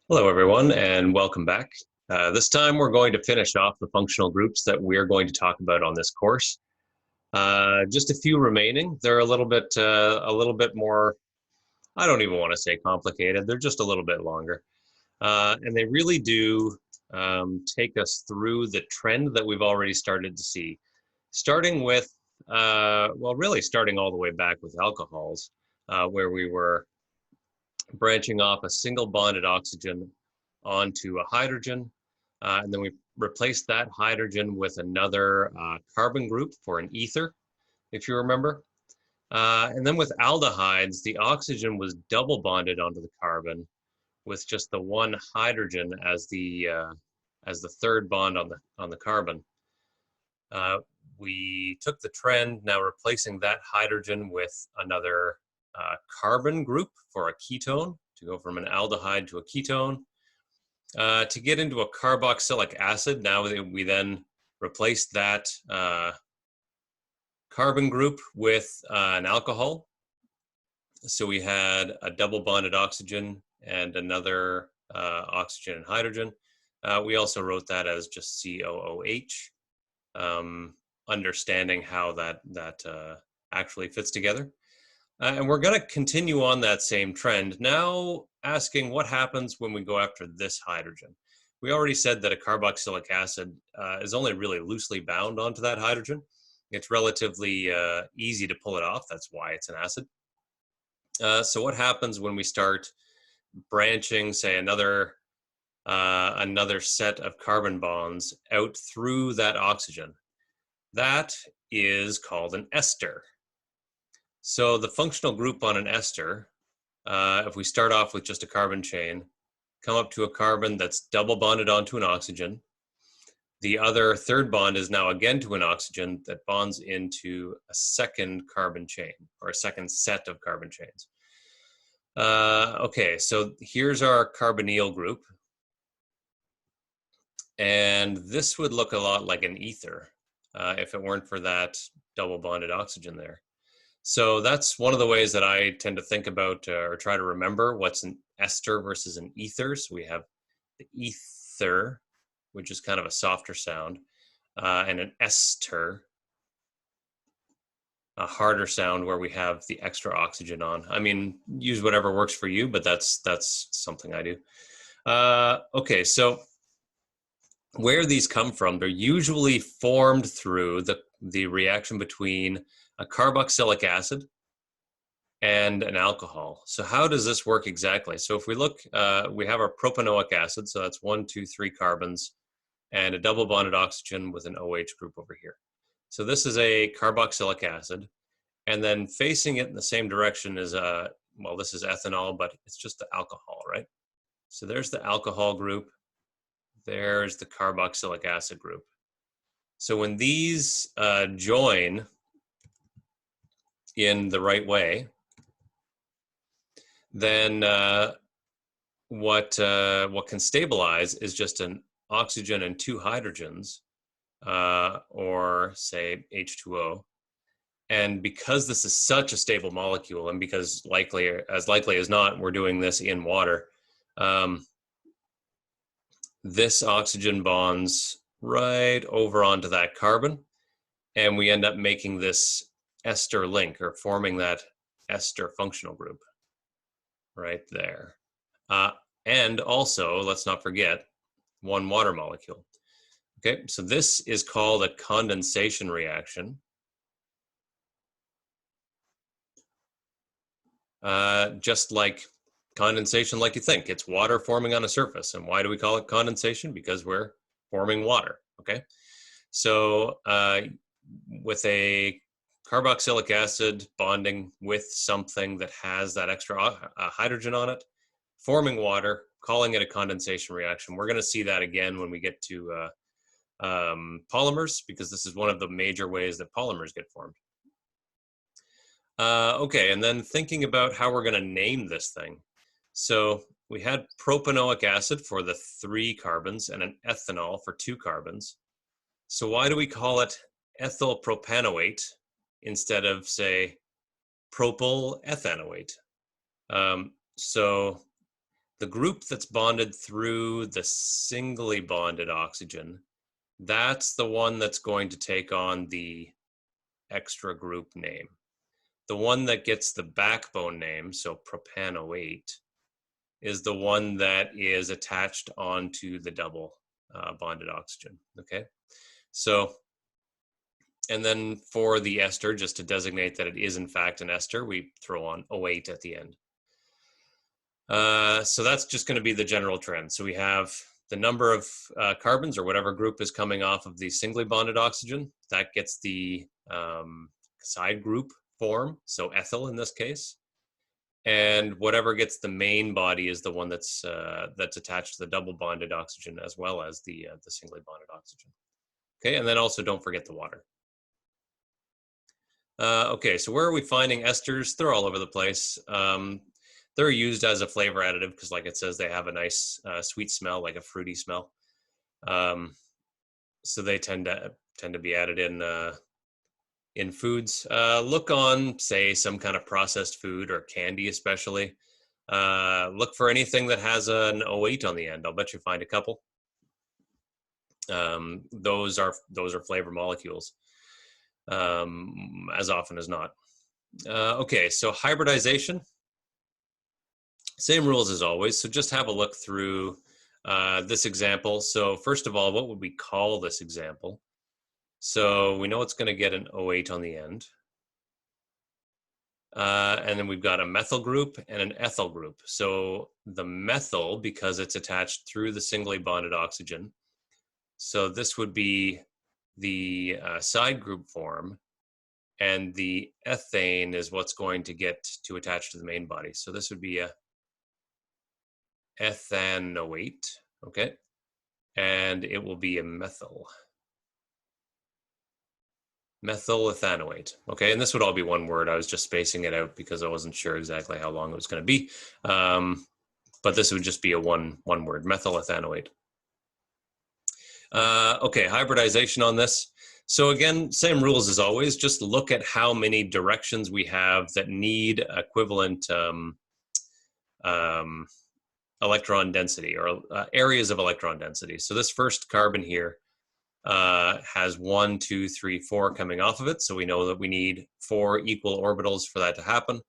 Hello, everyone, and welcome back. This time, we're going to finish off the functional groups that we're going to talk about on this course. Just a few remaining. They're a little bit more. I don't even want to say complicated. They're just a little bit longer, and they really do take us through the trend that we've already started to see, starting with, really starting all the way back with alcohols, where we were branching off a single bonded oxygen onto a hydrogen. And then we replaced that hydrogen with another carbon group for an ether, if you remember. And then with aldehydes, the oxygen was double bonded onto the carbon with just the one hydrogen as the third bond on the carbon. We took the trend, now replacing that hydrogen with another carbon group for a ketone to go from an aldehyde to a ketone. To get into a carboxylic acid, now we then replaced that carbon group with an alcohol. So we had a double bonded oxygen and another oxygen and hydrogen. We also wrote that as just COOH, understanding how that actually fits together. And we're going to continue on that same trend, now asking what happens when we go after this hydrogen. We already said that a carboxylic acid is only really loosely bound onto that hydrogen. It's relatively easy to pull it off. That's why it's an acid. So what happens when we start branching, say, another set of carbon bonds out through that oxygen? That is called an ester. So the functional group on an ester, if we start off with just a carbon chain, come up to a carbon that's double bonded onto an oxygen. The other third bond is now again to an oxygen that bonds into a second carbon chain, or a second set of carbon chains. Okay, so here's our carbonyl group. And this would look a lot like an ether if it weren't for that double bonded oxygen there. So that's one of the ways that I tend to think about or try to remember what's an ester versus an ether. So we have the ether, which is kind of a softer sound, and an ester, a harder sound where we have the extra oxygen on. I mean, use whatever works for you, but that's something I do. Okay, so where these come from, they're usually formed through the reaction between a carboxylic acid and an alcohol. So how does this work exactly? So if we look, we have our propanoic acid, so that's 1, 2, 3 carbons, and a double bonded oxygen with an OH group over here. So this is a carboxylic acid, and then facing it in the same direction is, well, this is ethanol, but it's just the alcohol, right? So there's the alcohol group, there's the carboxylic acid group. So when these join in the right way, then what can stabilize is just an oxygen and 2 hydrogens, or say H2O. And because this is such a stable molecule, and because likely as not, we're doing this in water, this oxygen bonds right over onto that carbon, and we end up making this ester link, or forming that ester functional group right there. And also, let's not forget, one water molecule. Okay, so this is called a condensation reaction. Just like condensation, like you think, it's water forming on a surface. And why do we call it condensation? Because we're forming water, okay? So with a carboxylic acid bonding with something that has that extra hydrogen on it, forming water, calling it a condensation reaction. We're going to see that again when we get to polymers, because this is one of the major ways that polymers get formed. Okay, and then thinking about how we're going to name this thing. So we had propanoic acid for the 3 carbons and an ethanol for 2 carbons. So why do we call it ethyl propanoate instead of, say, propyl ethanoate? So the group that's bonded through the singly bonded oxygen, that's the one that's going to take on the extra group name. The one that gets the backbone name, so propanoate, is the one that is attached onto the double bonded oxygen, okay? So, and then for the ester, just to designate that it is in fact an ester, we throw on O8 at the end. So that's just going to be the general trend. So we have the number of carbons or whatever group is coming off of the singly bonded oxygen. That gets the side group form, so ethyl in this case. And whatever gets the main body is the one that's attached to the double bonded oxygen as well as the singly bonded oxygen. Okay, and then also don't forget the water. Okay, so where are we finding esters? They're all over the place. They're used as a flavor additive because, like it says, they have a nice sweet smell, like a fruity smell. So they tend to be added in foods. Look on, say, some kind of processed food or candy, especially. Look for anything that has an O8 on the end. I'll bet you find a couple. Those are flavor molecules, as often as not. Okay, so hybridization. Same rules as always, so just have a look through this example. So first of all, what would we call this example? So we know it's going to get an O8 on the end. And then we've got a methyl group and an ethyl group. So the methyl, because it's attached through the singly bonded oxygen, so this would be the side group form, and the ethane is what's going to get to attach to the main body. So this would be a ethanoate, okay? And it will be a methyl ethanoate, okay? And this would all be one word. I was just spacing it out because I wasn't sure exactly how long it was going to be. But this would just be a one word, methyl ethanoate. Okay, hybridization on this. So again, same rules as always. Just look at how many directions we have that need equivalent electron density or areas of electron density. So this first carbon here has 1, 2, 3, 4 coming off of it. So we know that we need 4 equal orbitals for that to happen.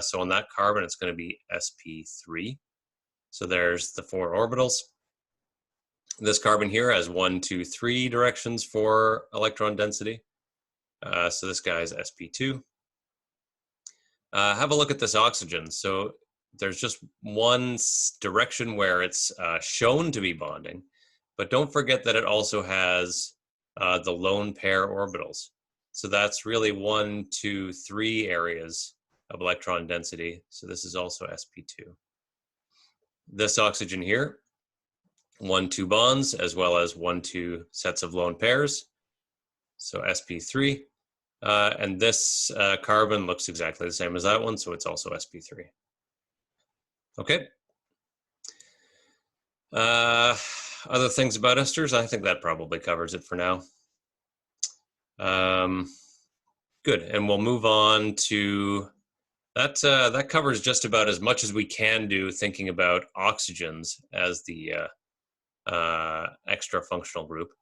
So on that carbon, it's going to be sp3. So there's the 4 orbitals. This carbon here has 1, 2, 3 directions for electron density. So this guy is sp2. Have a look at this oxygen. So there's just one direction where it's shown to be bonding, but don't forget that it also has the lone pair orbitals. So that's really 1, 2, 3 areas of electron density. So this is also sp2. This oxygen here, 1, 2 bonds, as well as 1, 2 sets of lone pairs. So sp3. And this carbon looks exactly the same as that one, so it's also sp3. Okay. Other things about esters, I think that probably covers it for now. Good, and we'll move on to that. That covers just about as much as we can do thinking about oxygens as the extra functional group.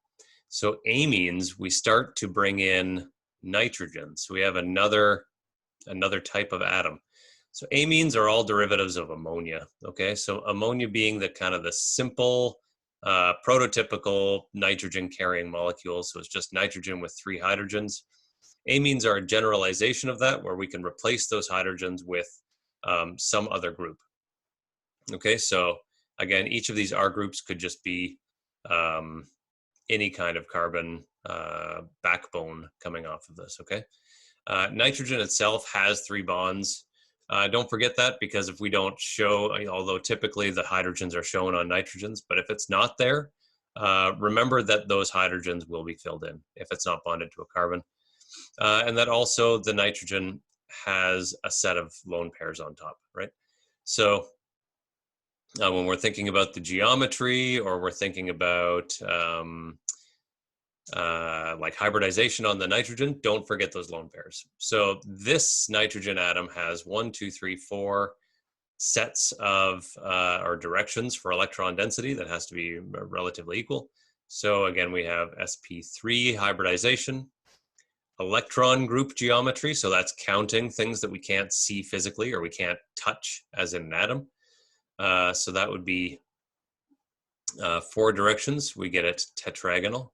So amines, we start to bring in nitrogen. So we have another type of atom. So amines are all derivatives of ammonia, okay? So ammonia being the kind of the simple, prototypical nitrogen-carrying molecule, so it's just nitrogen with 3 hydrogens. Amines are a generalization of that, where we can replace those hydrogens with some other group. Okay, so again, each of these R groups could just be any kind of carbon backbone coming off of this, okay? Nitrogen itself has 3 bonds. Don't forget that, because if we don't show, although typically the hydrogens are shown on nitrogens, but if it's not there, remember that those hydrogens will be filled in if it's not bonded to a carbon. And that also the nitrogen has a set of lone pairs on top, right? So when we're thinking about the geometry, or we're thinking about like hybridization on the nitrogen, don't forget those lone pairs. So this nitrogen atom has 1, 2, 3, 4 sets of or directions for electron density that has to be relatively equal. So again, we have sp3 hybridization, electron group geometry, so that's counting things that we can't see physically or we can't touch as in an atom. So that would be 4 directions. We get it tetragonal.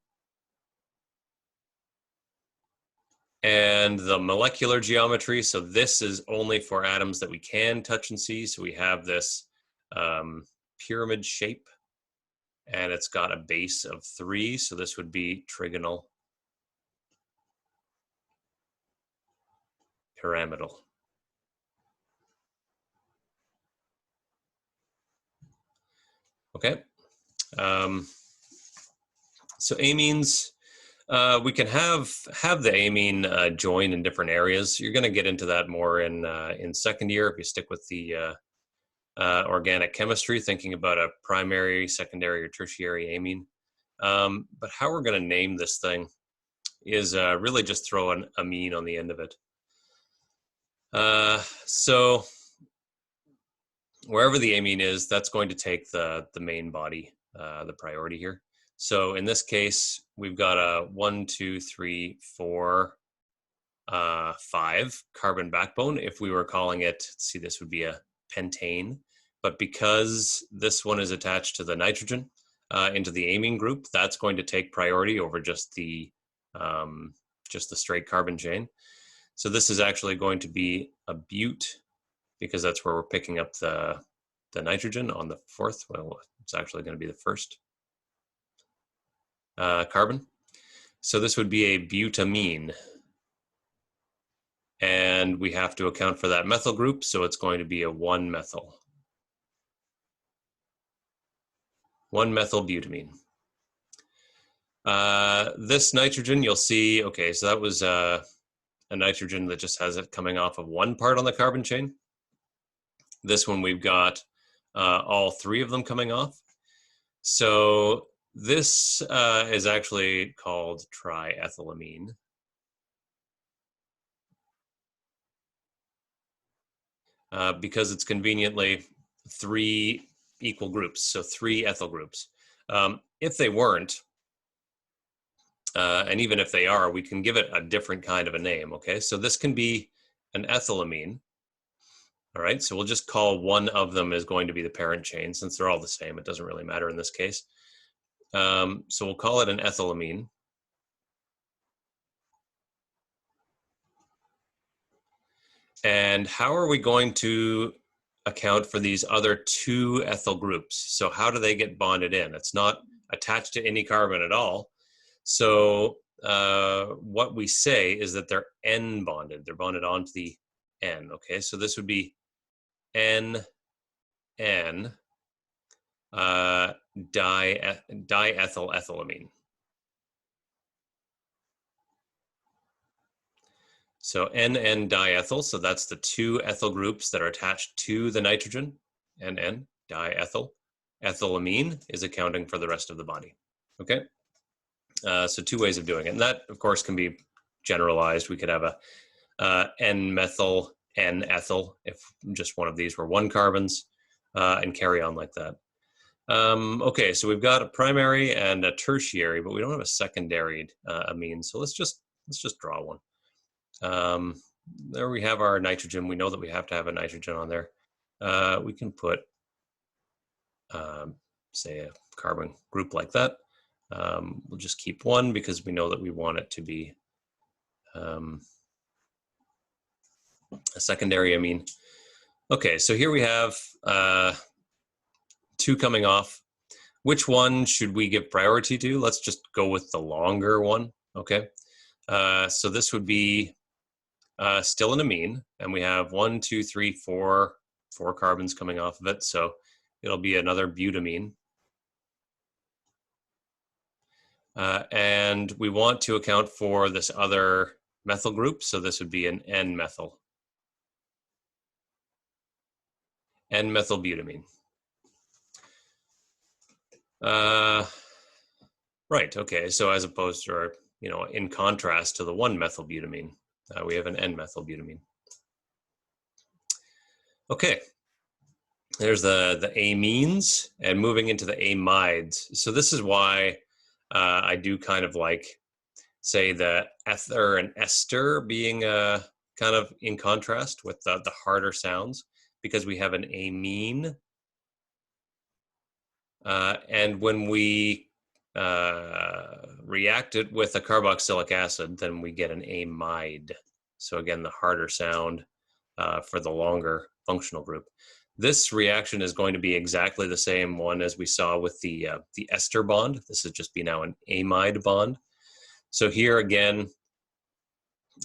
And the molecular geometry, so this is only for atoms that we can touch and see. So we have this pyramid shape, and it's got a base of 3. So this would be trigonal pyramidal. Okay. So amines, we can have the amine join in different areas. You're going to get into that more in second year if you stick with the organic chemistry, thinking about a primary, secondary, or tertiary amine. But how we're going to name this thing is really just throw an amine on the end of it. So wherever the amine is, that's going to take the main body, the priority here. So in this case, we've got a 1, 2, 3, 4, 5 carbon backbone. If we were calling it, see, this would be a pentane. But because this one is attached to the nitrogen into the amine group, that's going to take priority over just the straight carbon chain. So this is actually going to be a bute, because that's where we're picking up the nitrogen on the 4th. Well, it's actually going to be the 1st carbon. So this would be a butamine. And we have to account for that methyl group, so it's going to be a 1-methyl. 1-methyl-butamine. This nitrogen, you'll see, okay, so that was a nitrogen that just has it coming off of one part on the carbon chain. This one, we've got all 3 of them coming off. So this is actually called triethylamine. Because it's conveniently 3 equal groups, so 3 ethyl groups. If they weren't, and even if they are, we can give it a different kind of a name, okay? So this can be an ethylamine. All right, so we'll just call one of them is going to be the parent chain, since they're all the same. It doesn't really matter in this case. So we'll call it an ethylamine. And how are we going to account for these other 2 ethyl groups? So how do they get bonded in? It's not attached to any carbon at all. So what we say is that they're N-bonded. They're bonded onto the N, okay? So this would be N, diethylethylamine. So NN diethyl, so that's the 2 ethyl groups that are attached to the nitrogen, NN diethyl. Ethylamine is accounting for the rest of the body, okay? So 2 ways of doing it. And that, of course, can be generalized. We could have a N-methyl, N-ethyl, if just one of these were 1 carbons, and carry on like that. Okay, so we've got a primary and a tertiary, but we don't have a secondary amine. So let's just draw one. There we have our nitrogen. We know that we have to have a nitrogen on there. We can put, say, a carbon group like that. We'll just keep 1 because we know that we want it to be a secondary amine. Okay, so here we have 2 coming off. Which one should we give priority to? Let's just go with the longer one, okay? So this would be still an amine, and we have 1, 2, 3, 4 carbons coming off of it, so it'll be another butamine. And we want to account for this other methyl group, so this would be an N-methyl. N-methylbutamine. Right, okay, so as opposed to, or, in contrast to the 1-methylbutamine, we have an N-methylbutamine. Okay, there's the amines, and moving into the amides. So this is why I do kind of like, say, the ether and ester being kind of in contrast with the harder sounds, because we have an amine. And when we react it with a carboxylic acid, then we get an amide. So again, the harder sound for the longer functional group. This reaction is going to be exactly the same one as we saw with the ester bond. This would just be now an amide bond. So here again,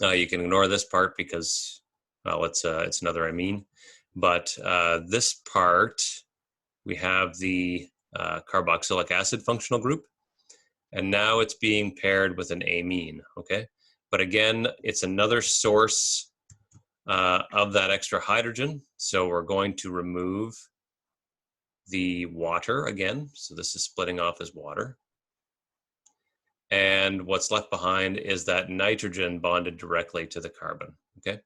you can ignore this part because, well, it's another amine. But this part, we have the carboxylic acid functional group, and now it's being paired with an amine, okay? But again, it's another source of that extra hydrogen, so we're going to remove the water again, so this is splitting off as water. And what's left behind is that nitrogen bonded directly to the carbon, okay?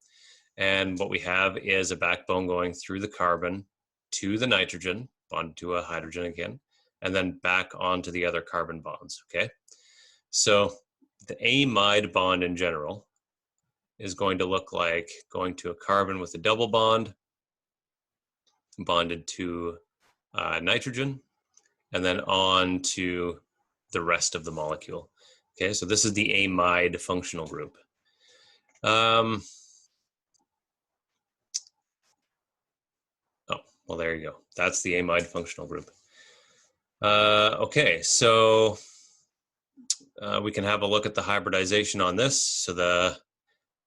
And what we have is a backbone going through the carbon to the nitrogen, bonded to a hydrogen again, and then back onto the other carbon bonds, okay? So the amide bond in general is going to look like going to a carbon with a double bond, bonded to nitrogen, and then on to the rest of the molecule. Okay, so this is the amide functional group. Oh, well, there you go. That's the amide functional group. Okay, so we can have a look at the hybridization on this. So the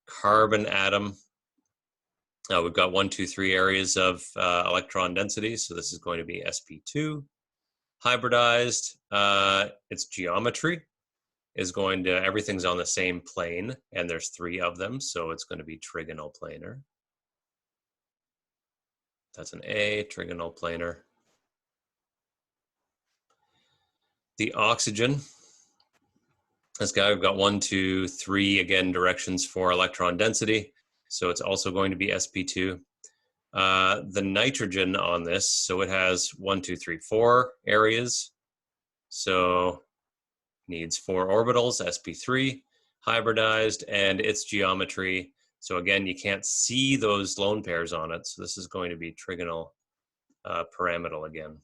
carbon atom, we've got 1, 2, 3 areas of electron density. So this is going to be sp2. Hybridized, its geometry is going to, everything's on the same plane, and there's 3 of them, so it's going to be trigonal planar. That's an A, trigonal planar. The oxygen, this guy, we've got 1, 2, 3, again, directions for electron density, so it's also going to be sp2. The nitrogen on this, so it has 1, 2, 3, 4 areas, so needs 4 orbitals, sp3, hybridized, and its geometry. So again, you can't see those lone pairs on it, so this is going to be trigonal pyramidal again.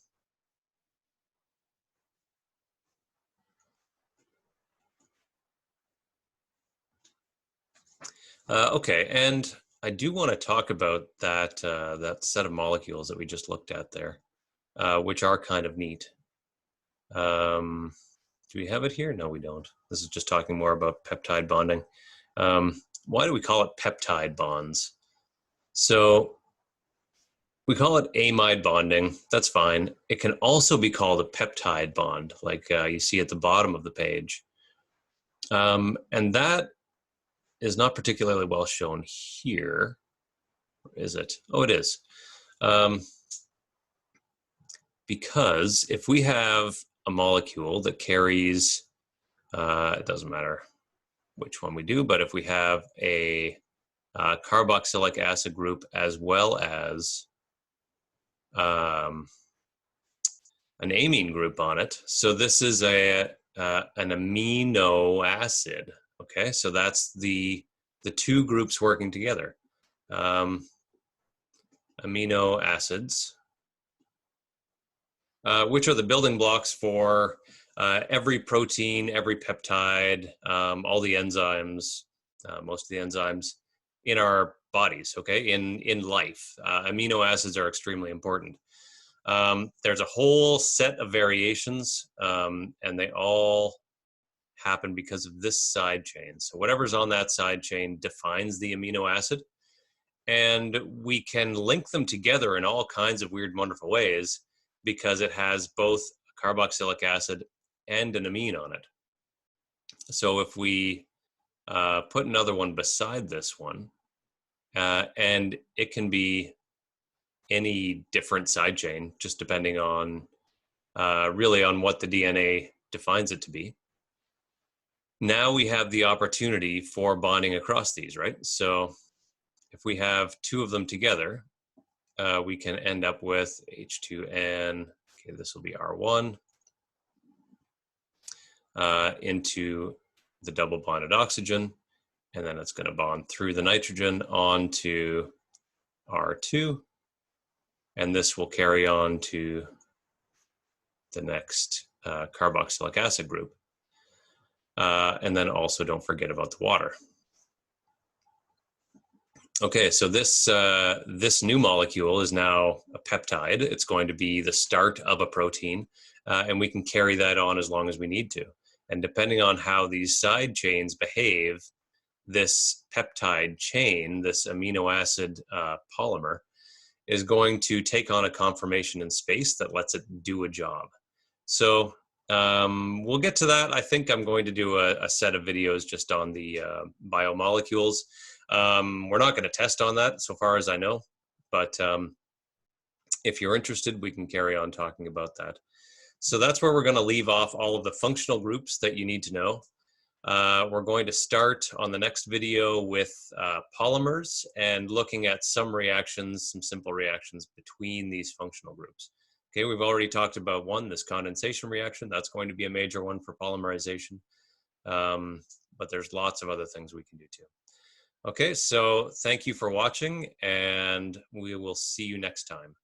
Okay, and I do want to talk about that, that set of molecules that we just looked at there, which are kind of neat. Do we have it here? No, we don't. This is just talking more about peptide bonding. Why do we call it peptide bonds? So we call it amide bonding. That's fine. It can also be called a peptide bond, like you see at the bottom of the page. And that is not particularly well shown here. Is it? Oh, it is. Because if we have a molecule that carries, it doesn't matter which one we do, but if we have a carboxylic acid group as well as an amine group on it, so this is an amino acid. Okay, so that's the 2 groups working together. Amino acids, which are the building blocks for every protein, every peptide, all the enzymes, most of the enzymes in our bodies, okay, in life. Amino acids are extremely important. There's a whole set of variations, and they all happen because of this side chain. So whatever's on that side chain defines the amino acid, and we can link them together in all kinds of weird, wonderful ways because it has both a carboxylic acid and an amine on it. So if we put another one beside this one, and it can be any different side chain, just depending on really on what the DNA defines it to be. Now we have the opportunity for bonding across these, right? So if we have 2 of them together, we can end up with H2N, okay, this will be R1, into the double bonded oxygen, and then it's going to bond through the nitrogen onto R2, and this will carry on to the next carboxylic acid group. And then also don't forget about the water. Okay, so this new molecule is now a peptide. It's going to be the start of a protein, and we can carry that on as long as we need to. And depending on how these side chains behave, this peptide chain, this amino acid polymer, is going to take on a conformation in space that lets it do a job. So we'll get to that. I think I'm going to do a set of videos just on the biomolecules. We're not going to test on that so far as I know, but if you're interested, we can carry on talking about that. So that's where we're going to leave off all of the functional groups that you need to know. We're going to start on the next video with polymers and looking at some reactions, some simple reactions between these functional groups. Okay, we've already talked about one, this condensation reaction. That's going to be a major one for polymerization. But there's lots of other things we can do too. Okay, so thank you for watching, and we will see you next time.